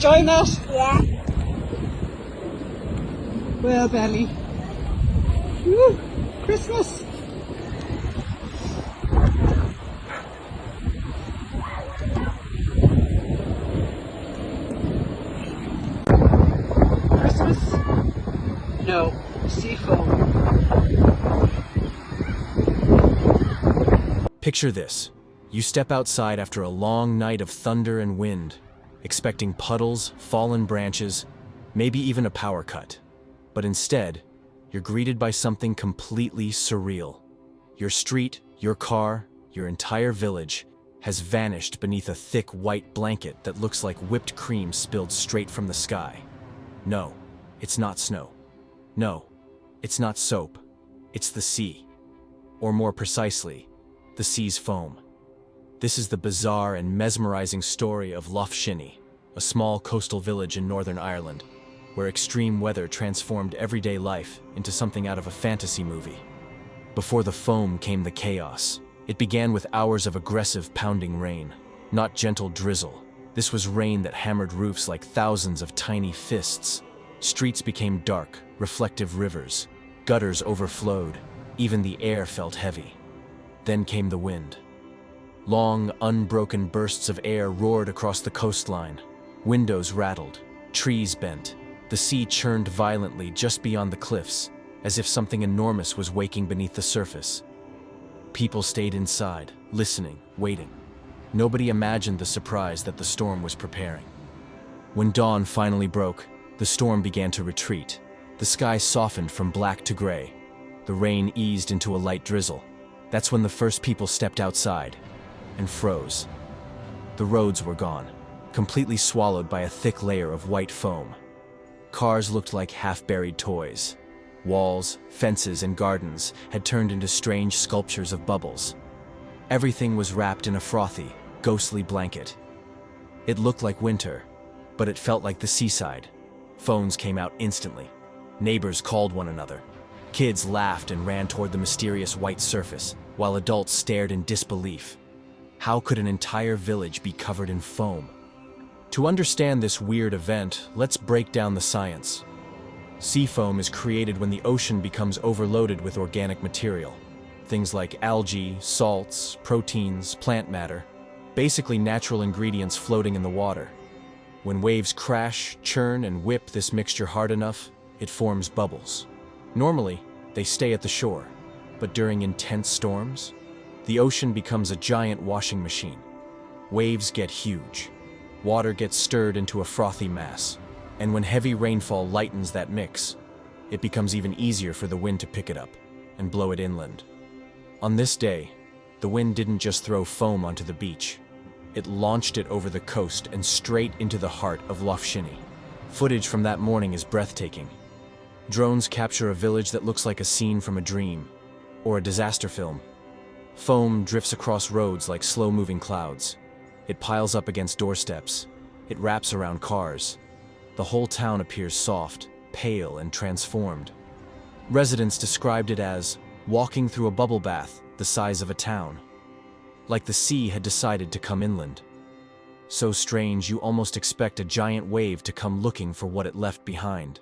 enjoying that? Yeah. Well, Belly. Woo! Christmas! Christmas? No. Sea foam. Picture this. You step outside after a long night of thunder and wind, expecting puddles, fallen branches, maybe even a power cut. But instead, you're greeted by something completely surreal. Your street, your car, your entire village has vanished beneath a thick white blanket that looks like whipped cream spilled straight from the sky. No, it's not snow. No, it's not soap. It's the sea. Or more precisely, the sea's foam. This is the bizarre and mesmerizing story of Loughshinny, a small coastal village in Northern Ireland, where extreme weather transformed everyday life into something out of a fantasy movie. Before the foam came the chaos. It began with hours of aggressive pounding rain, not gentle drizzle. This was rain that hammered roofs like thousands of tiny fists. Streets became dark, reflective rivers. Gutters overflowed. Even the air felt heavy. Then came the wind. Long, unbroken bursts of air roared across the coastline. Windows rattled, trees bent. The sea churned violently just beyond the cliffs, as if something enormous was waking beneath the surface. People stayed inside, listening, waiting. Nobody imagined the surprise that the storm was preparing. When dawn finally broke, the storm began to retreat. The sky softened from black to gray. The rain eased into a light drizzle. That's when the first people stepped outside and froze. The roads were gone, completely swallowed by a thick layer of white foam. Cars looked like half-buried toys. Walls, fences, and gardens had turned into strange sculptures of bubbles. Everything was wrapped in a frothy, ghostly blanket. It looked like winter, but it felt like the seaside. Phones came out instantly. Neighbors called one another. Kids laughed and ran toward the mysterious white surface, while adults stared in disbelief. How could an entire village be covered in foam? To understand this weird event, let's break down the science. Sea foam is created when the ocean becomes overloaded with organic material. Things like algae, salts, proteins, plant matter, basically natural ingredients floating in the water. When waves crash, churn, and whip this mixture hard enough, it forms bubbles. Normally, they stay at the shore, but during intense storms, the ocean becomes a giant washing machine. Waves get huge. Water gets stirred into a frothy mass, and when heavy rainfall lightens that mix, it becomes even easier for the wind to pick it up and blow it inland. On this day, the wind didn't just throw foam onto the beach. It launched it over the coast and straight into the heart of Loughshinny. Footage from that morning is breathtaking. Drones capture a village that looks like a scene from a dream, or a disaster film. Foam drifts across roads like slow-moving clouds. It piles up against doorsteps. It wraps around cars. The whole town appears soft, pale, and transformed. Residents described it as walking through a bubble bath the size of a town. Like the sea had decided to come inland. So strange you almost expect a giant wave to come looking for what it left behind.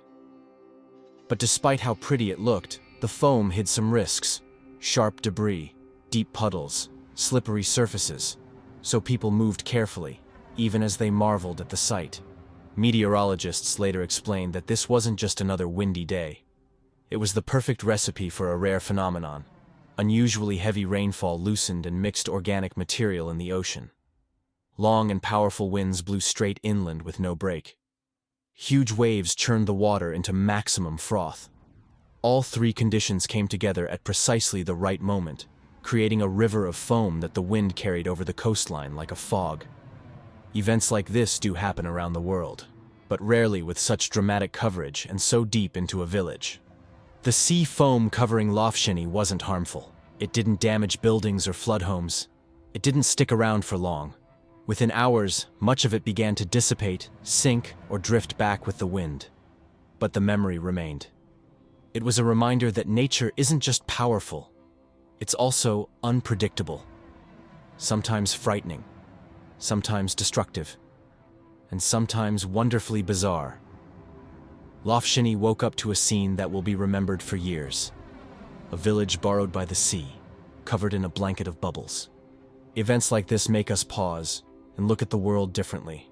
But despite how pretty it looked, the foam hid some risks. Sharp debris, deep puddles, slippery surfaces. So people moved carefully, even as they marveled at the sight. Meteorologists later explained that this wasn't just another windy day. It was the perfect recipe for a rare phenomenon. Unusually heavy rainfall loosened and mixed organic material in the ocean. Long and powerful winds blew straight inland with no break. Huge waves churned the water into maximum froth. All three conditions came together at precisely the right moment, creating a river of foam that the wind carried over the coastline like a fog. Events like this do happen around the world, but rarely with such dramatic coverage and so deep into a village. The sea foam covering Loughshinny wasn't harmful. It didn't damage buildings or flood homes. It didn't stick around for long. Within hours, much of it began to dissipate, sink, or drift back with the wind. But the memory remained. It was a reminder that nature isn't just powerful, it's also unpredictable. Sometimes frightening, sometimes destructive, and sometimes wonderfully bizarre. Loughshinny woke up to a scene that will be remembered for years. A village borrowed by the sea, covered in a blanket of bubbles. Events like this make us pause and look at the world differently.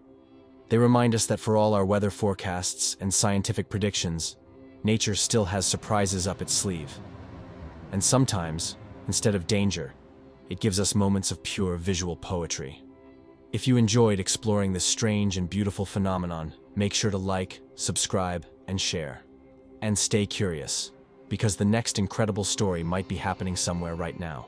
They remind us that for all our weather forecasts and scientific predictions, nature still has surprises up its sleeve. And sometimes, instead of danger, it gives us moments of pure visual poetry. If you enjoyed exploring this strange and beautiful phenomenon, make sure to like, subscribe, and share. And stay curious, because the next incredible story might be happening somewhere right now.